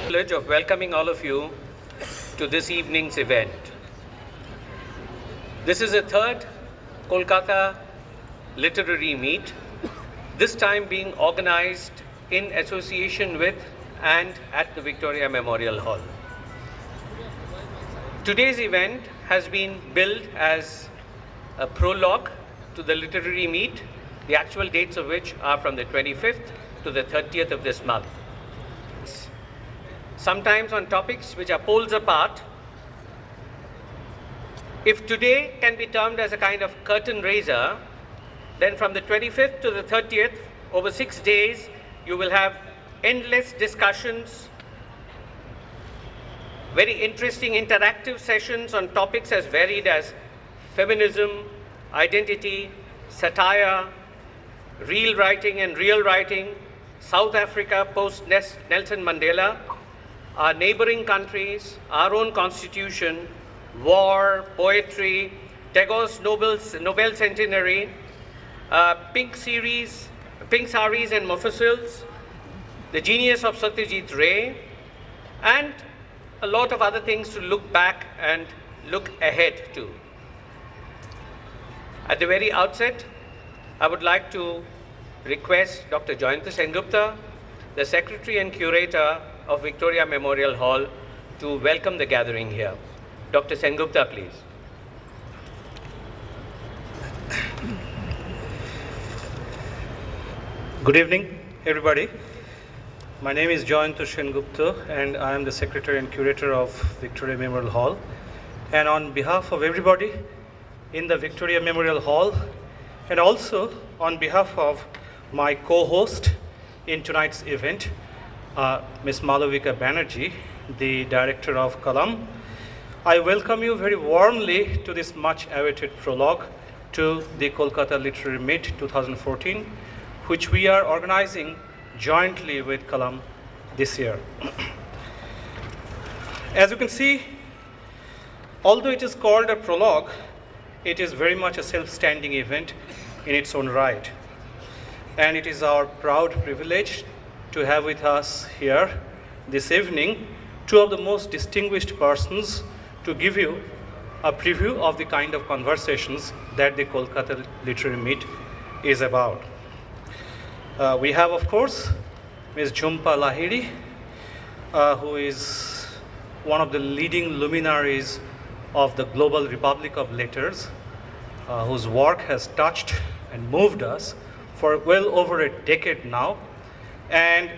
Privilege of welcoming all of you to this evening's event. This is the third Kolkata Literary Meet, this time being organized in association with and at the Victoria Memorial Hall. Today's event has been billed as a prologue to the literary meet, the actual dates of which are from the 25th to the 30th of this month. Sometimes on topics which are poles apart. If today can be termed as a kind of curtain raiser, then from the 25th to the 30th, over 6 days, you will have endless discussions, very interesting interactive sessions on topics as varied as feminism, identity, satire, real writing and real writing, South Africa post Nelson Mandela, our neighboring countries, our own constitution, war, poetry, Tagore's Nobel Centenary, pink saris and mofussils, the genius of Satyajit Ray, and a lot of other things to look back and look ahead to. At the very outset, I would like to request Dr. Jayanta Sengupta, the Secretary and Curator of Victoria Memorial Hall, to welcome the gathering here. Dr. Sengupta, please. Good evening, everybody. My name is Jayanta Sengupta, and I am the Secretary and Curator of Victoria Memorial Hall. And on behalf of everybody in the Victoria Memorial Hall, and also on behalf of my co-host in tonight's event, Ms. Malavika Banerjee, the Director of Kalam, I welcome you very warmly to this much-awaited prologue to the Kolkata Literary Meet 2014, which we are organizing jointly with Kalam this year. As you can see, although it is called a prologue, it is very much a self-standing event in its own right. And it is our proud privilege to have with us here this evening two of the most distinguished persons to give you a preview of the kind of conversations that the Kolkata Literary Meet is about. We have, of course, Ms. Jhumpa Lahiri, who is one of the leading luminaries of the global republic of letters, whose work has touched and moved us for well over a decade now, and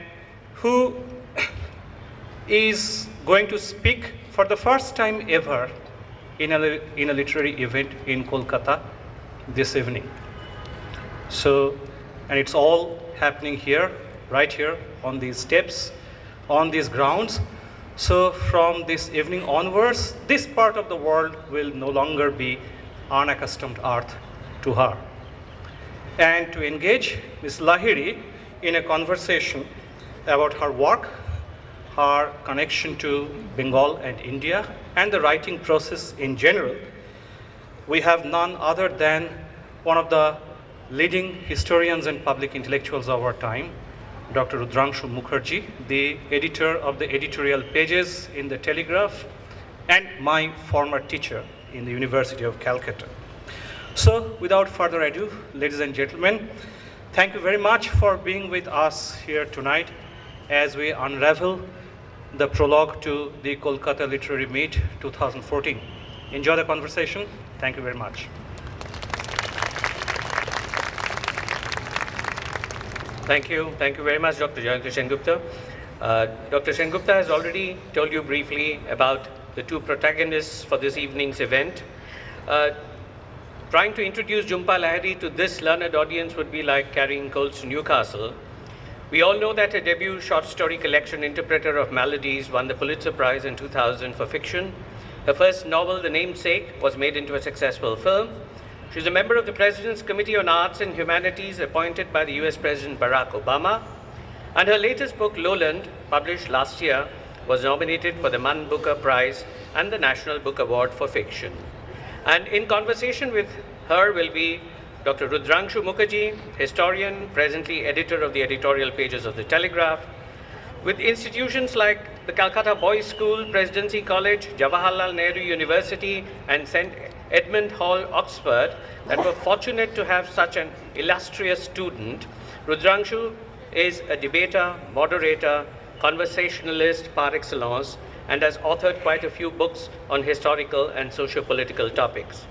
who is going to speak for the first time ever in a literary event in Kolkata this evening. So, and it's all happening here, right here on these steps, on these grounds. So from this evening onwards, this part of the world will no longer be unaccustomed earth to her. And to engage Ms. Lahiri in a conversation about her work, her connection to Bengal and India, and the writing process in general, we have none other than one of the leading historians and public intellectuals of our time, Dr. Rudranshu Mukherjee, the editor of the editorial pages in the Telegraph, and my former teacher in the University of Calcutta. So, without further ado, ladies and gentlemen, thank you very much for being with us here tonight as we unravel the prologue to the Kolkata Literary Meet 2014. Enjoy the conversation. Thank you very much. Thank you. Thank you very much, Dr. Jayanti Sengupta. Dr. Sengupta has already told you briefly about the two protagonists for this evening's event. Trying to introduce Jhumpa Lahiri to this learned audience would be like carrying coals to Newcastle. We all know that her debut short story collection, Interpreter of Maladies, won the Pulitzer Prize in 2000 for fiction. Her first novel, The Namesake, was made into a successful film. She's a member of the President's Committee on Arts and Humanities appointed by the US President Barack Obama. And her latest book, Lowland, published last year, was nominated for the Man Booker Prize and the National Book Award for Fiction. And in conversation with her will be Dr. Rudrangshu Mukherjee, historian, presently editor of the editorial pages of the Telegraph. With institutions like the Calcutta Boys School, Presidency College, Jawaharlal Nehru University, and St. Edmund Hall, Oxford, that were fortunate to have such an illustrious student, Rudrangshu is a debater, moderator, conversationalist par excellence, and has authored quite a few books on historical and socio-political topics.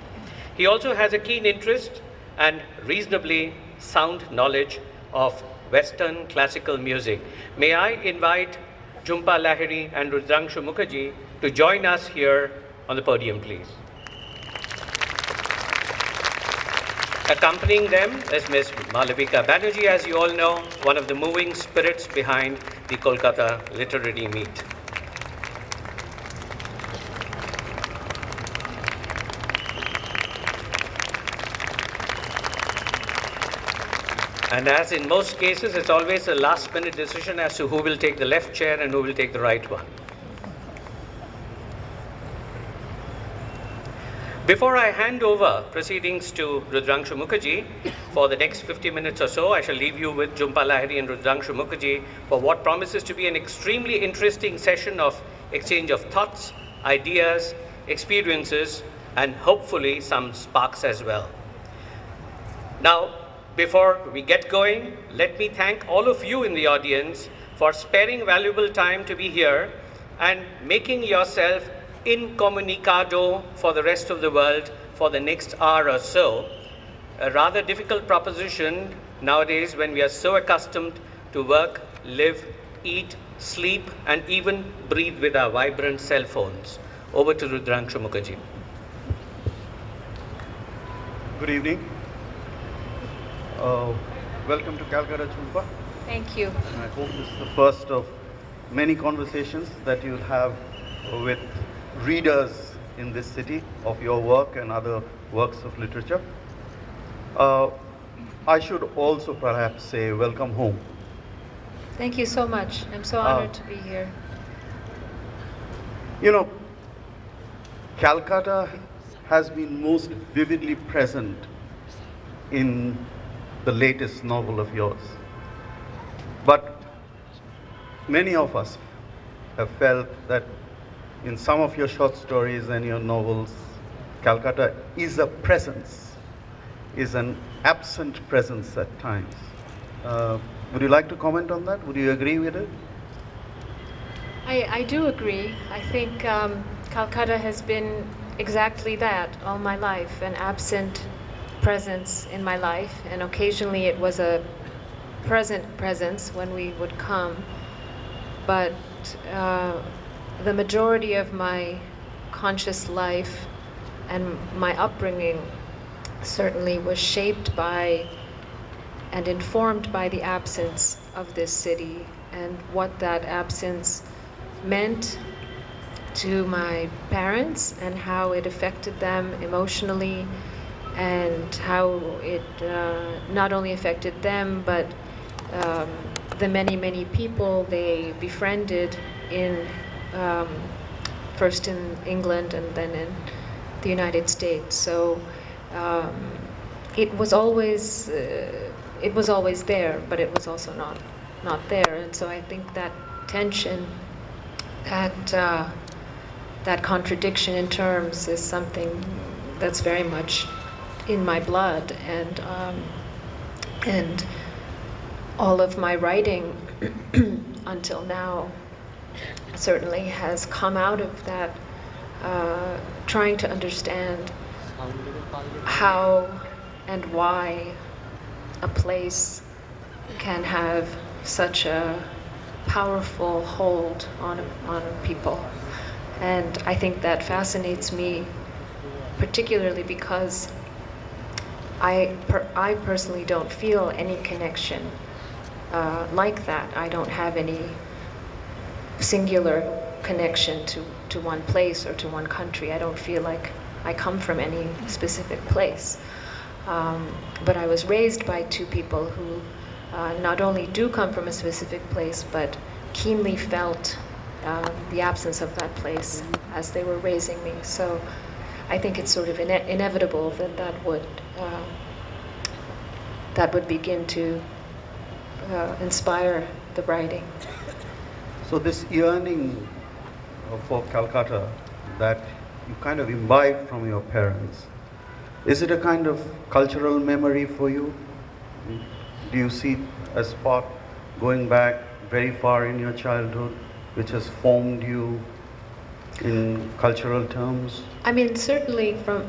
He also has a keen interest and reasonably sound knowledge of Western classical music. May I invite Jhumpa Lahiri and Rudrangshu Mukherjee to join us here on the podium, please. Accompanying them is Ms. Malavika Banerjee, as you all know, one of the moving spirits behind the Kolkata Literary Meet. And as in most cases, it's always a last-minute decision as to who will take the left chair and who will take the right one. Before I hand over proceedings to Rudrangshu Mukherjee, for the next 50 minutes or so, I shall leave you with Jhumpa Lahiri and Rudrangshu Mukherjee for what promises to be an extremely interesting session of exchange of thoughts, ideas, experiences, and hopefully some sparks as well. Now, before we get going, let me thank all of you in the audience for sparing valuable time to be here and making yourself incommunicado for the rest of the world for the next hour or so. A rather difficult proposition nowadays when we are so accustomed to work, live, eat, sleep, and even breathe with our vibrant cell phones. Over to Rudrangshu Mukherjee. Good evening. Welcome to Calcutta, Jhumpa. Thank you. And I hope this is the first of many conversations that you'll have with readers in this city of your work and other works of literature. I should also perhaps say welcome home. Thank you so much. I'm so honored to be here. You know, Calcutta has been most vividly present in the latest novel of yours. But many of us have felt that in some of your short stories and your novels, Calcutta is a presence, is an absent presence at times. Would you like to comment on that? Would you agree with it? I do agree. I think Calcutta has been exactly that all my life, an absent presence in my life, and occasionally it was a present presence when we would come. But the majority of my conscious life and my upbringing certainly was shaped by and informed by the absence of this city and what that absence meant to my parents and how it affected them emotionally and how it not only affected them but the many people they befriended in first in England and then in the United States. So it was always there, but it was also not there. And so I think that tension, that contradiction in terms is something that's very much in my blood, and all of my writing until now certainly has come out of that, trying to understand how and why a place can have such a powerful hold on people. And I think that fascinates me, particularly because I personally don't feel any connection like that. I don't have any singular connection to one place or to one country. I don't feel like I come from any specific place. But I was raised by two people who not only do come from a specific place, but keenly felt the absence of that place as they were raising me. So I think it's sort of inevitable that would begin to inspire the writing. So this yearning for Calcutta that you kind of imbibed from your parents, is it a kind of cultural memory for you? Do you see a spot going back very far in your childhood which has formed you in cultural terms? I mean, certainly from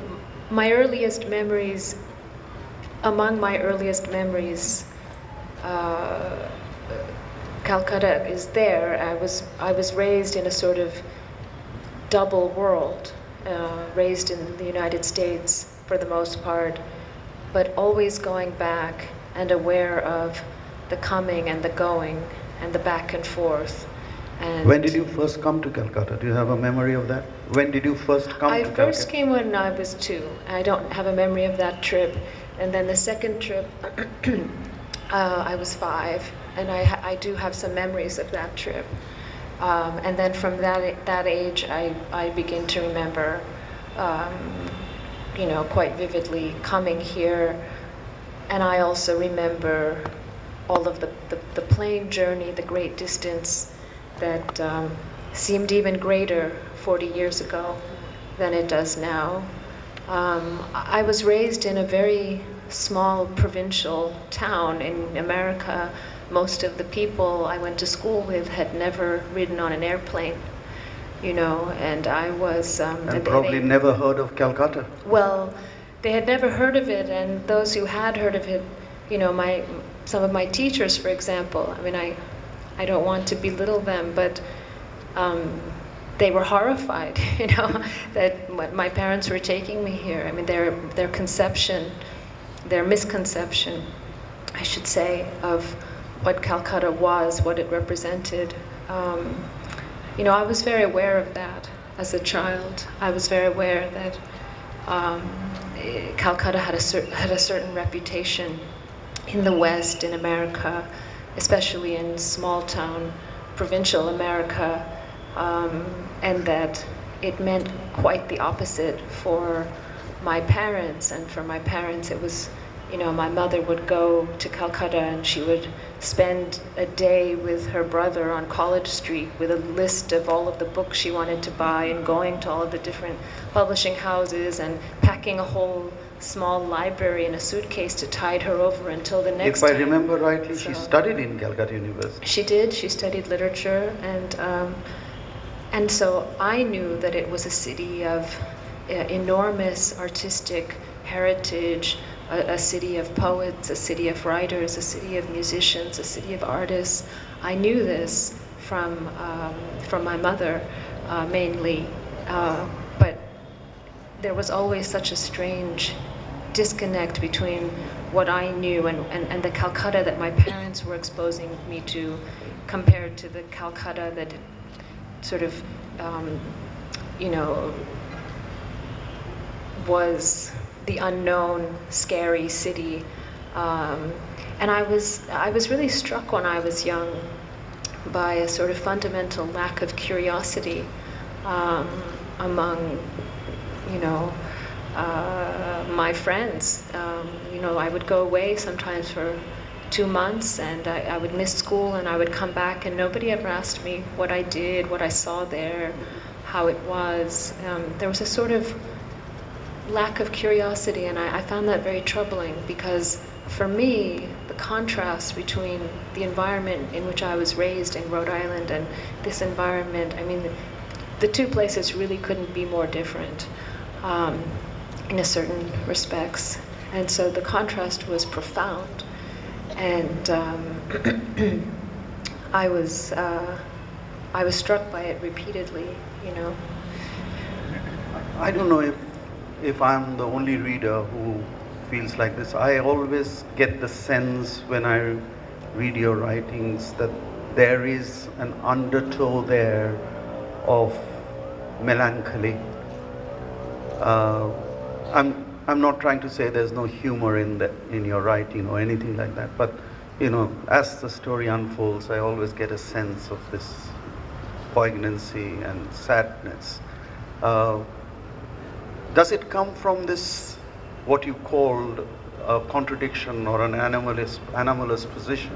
my earliest memories, among my earliest memories, Calcutta is there. I was raised in a sort of double world, raised in the United States for the most part, but always going back and aware of the coming and the going and the back and forth. And when did you first come to Calcutta? Do you have a memory of that? When did you first come to Calcutta? I first came when I was 2. I don't have a memory of that trip. And then the second trip, I was 5, and I do have some memories of that trip. And then from that age, I begin to remember, quite vividly coming here. And I also remember all of the plane journey, the great distance that seemed even greater 40 years ago than it does now. I was raised in a very small provincial town in America. Most of the people I went to school with had never ridden on an airplane, and I was... and probably never heard of Calcutta. Well, they had never heard of it, and those who had heard of it, some of my teachers, for example, I mean, I don't want to belittle them, but they were horrified, that my parents were taking me here. I mean, their conception, their misconception, I should say, of what Calcutta was, what it represented. I was very aware of that as a child. I was very aware that Calcutta had a certain reputation in the West, in America, especially in small town, provincial America, and that it meant quite the opposite for my parents. And for my parents, it was, my mother would go to Calcutta and she would spend a day with her brother on College Street with a list of all of the books she wanted to buy and going to all of the different publishing houses and packing a whole small library in a suitcase to tide her over until the next time. If I remember rightly, she studied in Calcutta University. She did. She studied literature, and so I knew that it was a city of enormous artistic heritage, a city of poets, a city of writers, a city of musicians, a city of artists. I knew this from my mother mainly, but there was always such a strange disconnect between what I knew and the Calcutta that my parents were exposing me to compared to the Calcutta that sort of, was the unknown, scary city. And I was really struck when I was young by a sort of fundamental lack of curiosity among, my friends. I would go away sometimes for 2 months, and I would miss school, and I would come back, and nobody ever asked me what I did, what I saw there, how it was. There was a sort of lack of curiosity, and I found that very troubling, because for me, the contrast between the environment in which I was raised in Rhode Island and this environment, I mean, the two places really couldn't be more different in a certain respects. And so the contrast was profound. And I was struck by it repeatedly, I don't know if I'm the only reader who feels like this. I always get the sense when I read your writings that there is an undertow there of melancholy. I'm not trying to say there's no humor in your writing or anything like that, but as the story unfolds, I always get a sense of this poignancy and sadness. Does it come from this, what you called a contradiction or an anomalous position,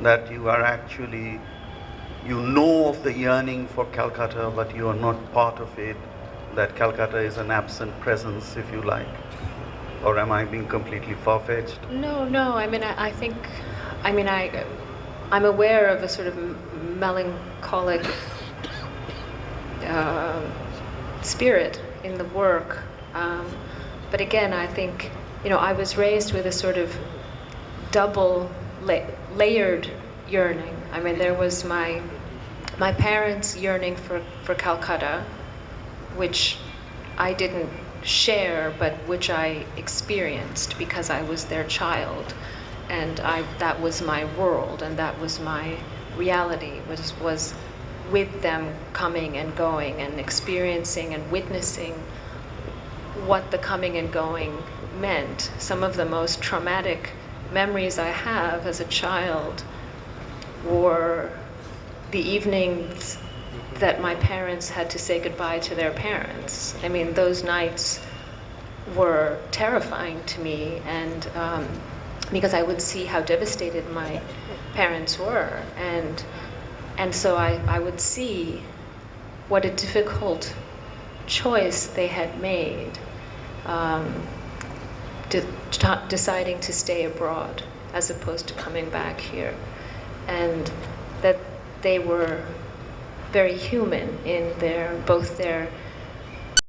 that you are actually, you know of the yearning for Calcutta, but you are not part of it, that Calcutta is an absent presence, if you like? Or am I being completely far-fetched? No. I mean, I'm aware of a sort of melancholic spirit in the work. But again, I think, I was raised with a sort of double layered yearning. I mean, there was my parents' yearning for Calcutta, which I didn't share, but which I experienced because I was their child, and that was my world, and that was my reality, was with them coming and going and experiencing and witnessing what the coming and going meant. Some of the most traumatic memories I have as a child were the evenings that my parents had to say goodbye to their parents. I mean, those nights were terrifying to me, and because I would see how devastated my parents were, and so I would see what a difficult choice they had made, deciding to stay abroad as opposed to coming back here, and that they were very human in both their